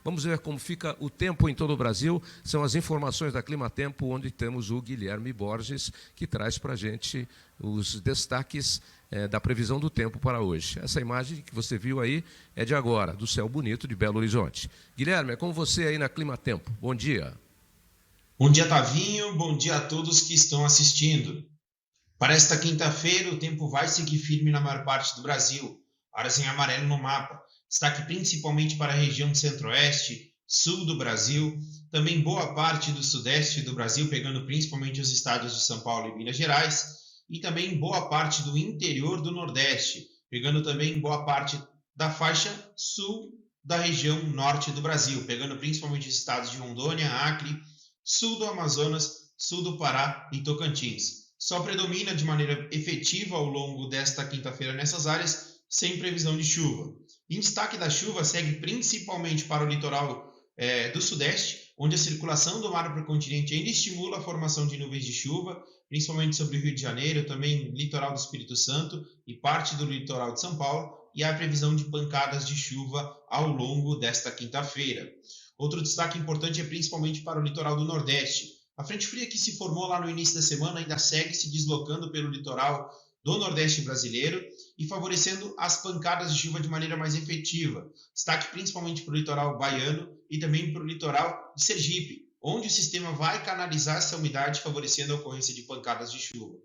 Vamos ver como fica o tempo em todo o Brasil. São as informações da Climatempo, onde temos o Guilherme Borges, que traz para a gente os destaques da previsão do tempo para hoje. Essa imagem que você viu aí é de agora, do céu bonito de Belo Horizonte. Guilherme, é com você aí na Climatempo. Bom dia. Bom dia, Tavinho. Bom dia a todos que estão assistindo. Para esta quinta-feira, o tempo vai seguir firme na maior parte do Brasil. Áreas em amarelo no mapa. Destaque principalmente para a região centro-oeste, sul do Brasil. Também boa parte do sudeste do Brasil, pegando principalmente os estados de São Paulo e Minas Gerais. E também boa parte do interior do Nordeste, pegando também boa parte da faixa sul da região norte do Brasil, pegando principalmente os estados de Rondônia, Acre, sul do Amazonas, sul do Pará e Tocantins. Só predomina de maneira efetiva ao longo desta quinta-feira nessas áreas, sem previsão de chuva. Em destaque da chuva segue principalmente para o litoral do sudeste, onde a circulação do mar para o continente ainda estimula a formação de nuvens de chuva, principalmente sobre o Rio de Janeiro, também litoral do Espírito Santo e parte do litoral de São Paulo, e há previsão de pancadas de chuva ao longo desta quinta-feira. Outro destaque importante é principalmente para o litoral do Nordeste. A frente fria que se formou lá no início da semana ainda segue se deslocando pelo litoral do Nordeste brasileiro e favorecendo as pancadas de chuva de maneira mais efetiva. Destaque principalmente para o litoral baiano e também para o litoral de Sergipe, onde o sistema vai canalizar essa umidade, favorecendo a ocorrência de pancadas de chuva.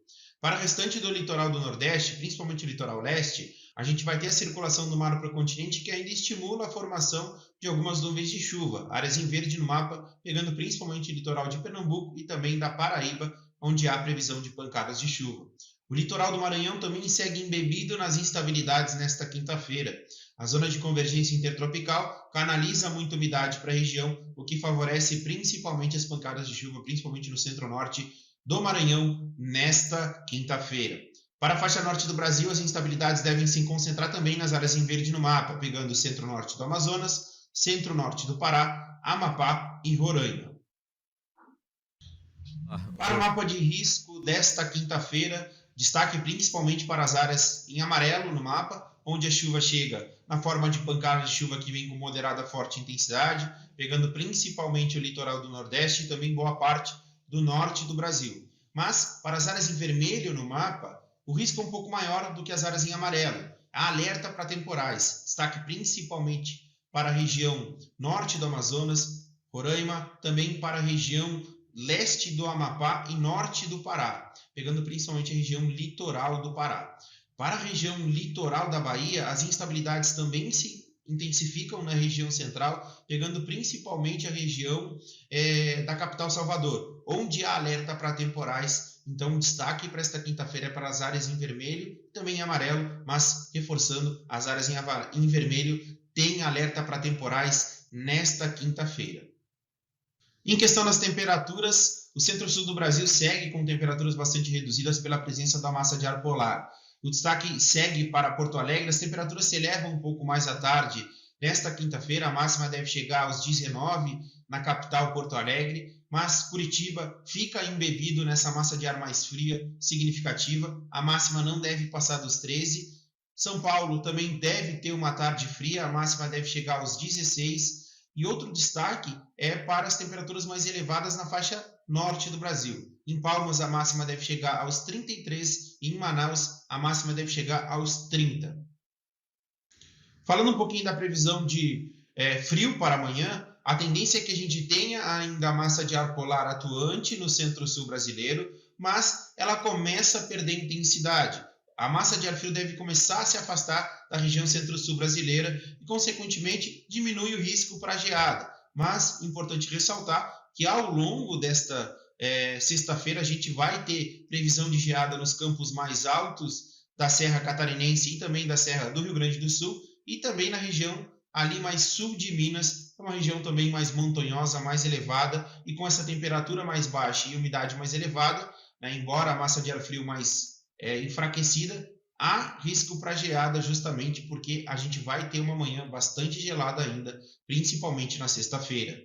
Para o restante do litoral do Nordeste, principalmente o litoral leste, a gente vai ter a circulação do mar para o continente que ainda estimula a formação de algumas nuvens de chuva, áreas em verde no mapa, pegando principalmente o litoral de Pernambuco e também da Paraíba, onde há previsão de pancadas de chuva. O litoral do Maranhão também segue embebido nas instabilidades nesta quinta-feira. A zona de convergência intertropical canaliza muita umidade para a região, o que favorece principalmente as pancadas de chuva, principalmente no centro-norte do Maranhão, nesta quinta-feira. Para a faixa norte do Brasil, as instabilidades devem se concentrar também nas áreas em verde no mapa, pegando o centro-norte do Amazonas, centro-norte do Pará, Amapá e Roraima. Para o mapa de risco desta quinta-feira, destaque principalmente para as áreas em amarelo no mapa, onde a chuva chega na forma de pancadas de chuva que vem com moderada a forte intensidade, pegando principalmente o litoral do Nordeste e também boa parte do norte do Brasil. Mas, para as áreas em vermelho no mapa, o risco é um pouco maior do que as áreas em amarelo. Há alerta para temporais, destaque principalmente para a região norte do Amazonas, Roraima, também para a região leste do Amapá e norte do Pará, pegando principalmente a região litoral do Pará. Para a região litoral da Bahia, as instabilidades também se intensificam na região central, pegando principalmente a região da capital Salvador, onde há alerta para temporais. Então, destaque para esta quinta-feira é para as áreas em vermelho, também em amarelo, mas reforçando, as áreas em vermelho têm alerta para temporais nesta quinta-feira. Em questão das temperaturas, o centro-sul do Brasil segue com temperaturas bastante reduzidas pela presença da massa de ar polar. O destaque segue para Porto Alegre, as temperaturas se elevam um pouco mais à tarde. Nesta quinta-feira, a máxima deve chegar aos 19 na capital Porto Alegre, mas Curitiba fica embebido nessa massa de ar mais fria significativa. A máxima não deve passar dos 13. São Paulo também deve ter uma tarde fria, a máxima deve chegar aos 16. E outro destaque é para as temperaturas mais elevadas na faixa norte do Brasil. Em Palmas, a máxima deve chegar aos 33 e em Manaus, a máxima deve chegar aos 30. Falando um pouquinho da previsão de frio para amanhã, a tendência é que a gente tenha ainda a massa de ar polar atuante no centro-sul brasileiro, mas ela começa a perder intensidade. A massa de ar frio deve começar a se afastar da região centro-sul brasileira e, consequentemente, diminui o risco para geada. Mas, importante ressaltar que ao longo desta sexta-feira a gente vai ter previsão de geada nos campos mais altos da Serra Catarinense e também da Serra do Rio Grande do Sul e também na região ali mais sul de Minas, é uma região também mais montanhosa, mais elevada e com essa temperatura mais baixa e umidade mais elevada, embora a massa de ar frio mais enfraquecida, há risco para geada justamente porque a gente vai ter uma manhã bastante gelada ainda, principalmente na sexta-feira.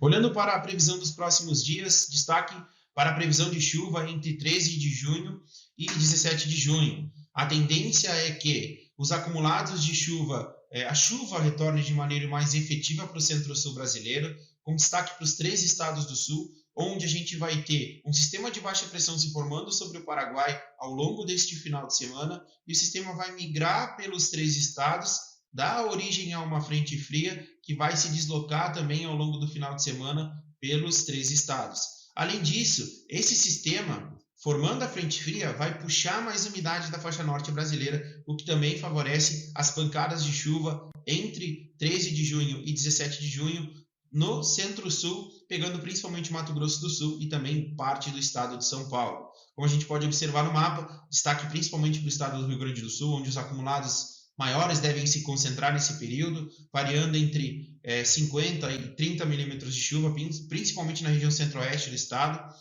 Olhando para a previsão dos próximos dias, destaque para a previsão de chuva entre 13 de junho e 17 de junho. A tendência é que os acumulados de chuva a chuva retorne de maneira mais efetiva para o centro-sul brasileiro, com destaque para os 3 estados do sul, onde a gente vai ter um sistema de baixa pressão se formando sobre o Paraguai ao longo deste final de semana, e o sistema vai migrar pelos 3 estados, dar origem a uma frente fria que vai se deslocar também ao longo do final de semana pelos 3 estados. Além disso, esse sistema, formando a frente fria, vai puxar mais umidade da faixa norte brasileira, o que também favorece as pancadas de chuva entre 13 de junho e 17 de junho no centro-sul, pegando principalmente Mato Grosso do Sul e também parte do estado de São Paulo. Como a gente pode observar no mapa, destaque principalmente para o estado do Rio Grande do Sul, onde os acumulados maiores devem se concentrar nesse período, variando entre 50 e 30 milímetros de chuva, principalmente na região centro-oeste do estado.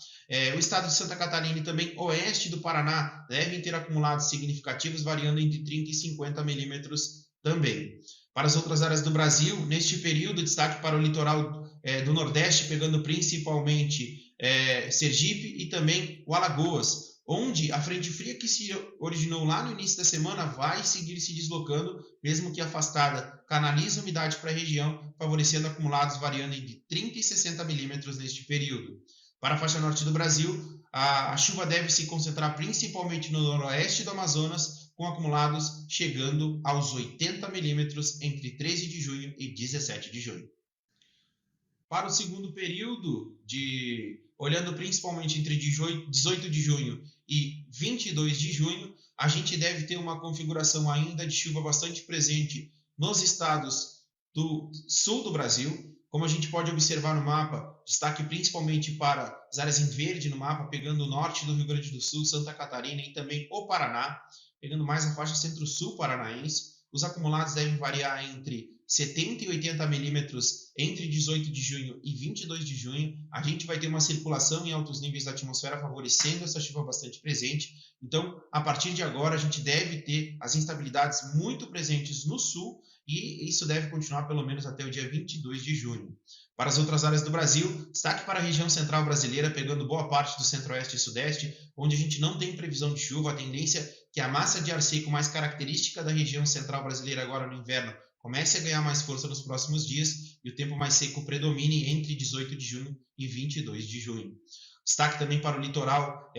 O estado de Santa Catarina e também oeste do Paraná devem ter acumulados significativos, variando entre 30 e 50 milímetros também. Para as outras áreas do Brasil, neste período, destaque para o litoral do Nordeste, pegando principalmente Sergipe e também o Alagoas, onde a frente fria que se originou lá no início da semana vai seguir se deslocando, mesmo que afastada, canaliza a umidade para a região, favorecendo acumulados variando entre 30 e 60 milímetros neste período. Para a faixa norte do Brasil, a chuva deve se concentrar principalmente no noroeste do Amazonas, com acumulados chegando aos 80 milímetros entre 13 de junho e 17 de junho. Para o segundo período, olhando principalmente entre 18 de junho e 22 de junho, a gente deve ter uma configuração ainda de chuva bastante presente nos estados do sul do Brasil. Como a gente pode observar no mapa, destaque principalmente para as áreas em verde no mapa, pegando o norte do Rio Grande do Sul, Santa Catarina e também o Paraná, pegando mais a faixa centro-sul paranaense. Os acumulados devem variar entre 70 e 80 milímetros entre 18 de junho e 22 de junho. A gente vai ter uma circulação em altos níveis da atmosfera favorecendo essa chuva bastante presente. Então, a partir de agora, a gente deve ter as instabilidades muito presentes no sul e isso deve continuar pelo menos até o dia 22 de junho. Para as outras áreas do Brasil, destaque para a região central brasileira, pegando boa parte do centro-oeste e sudeste, onde a gente não tem previsão de chuva. A tendência é que a massa de ar seco mais característica da região central brasileira agora no inverno comece a ganhar mais força nos próximos dias e o tempo mais seco predomine entre 18 de junho e 22 de junho. Destaque também para o litoral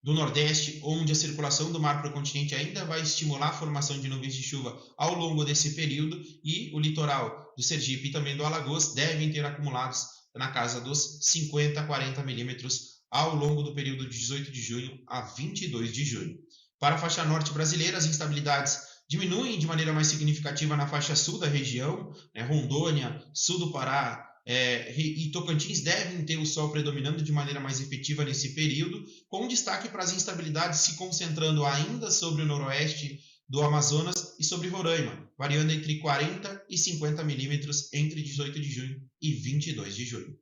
do Nordeste, onde a circulação do mar para o continente ainda vai estimular a formação de nuvens de chuva ao longo desse período, e o litoral do Sergipe e também do Alagoas devem ter acumulados na casa dos 50 a 40 milímetros ao longo do período de 18 de junho a 22 de junho. Para a faixa norte brasileira, as instabilidades diminuem de maneira mais significativa na faixa sul da região, Rondônia, sul do Pará, e Tocantins devem ter o sol predominando de maneira mais efetiva nesse período, com destaque para as instabilidades se concentrando ainda sobre o noroeste do Amazonas e sobre Roraima, variando entre 40 e 50 milímetros entre 18 de junho e 22 de junho.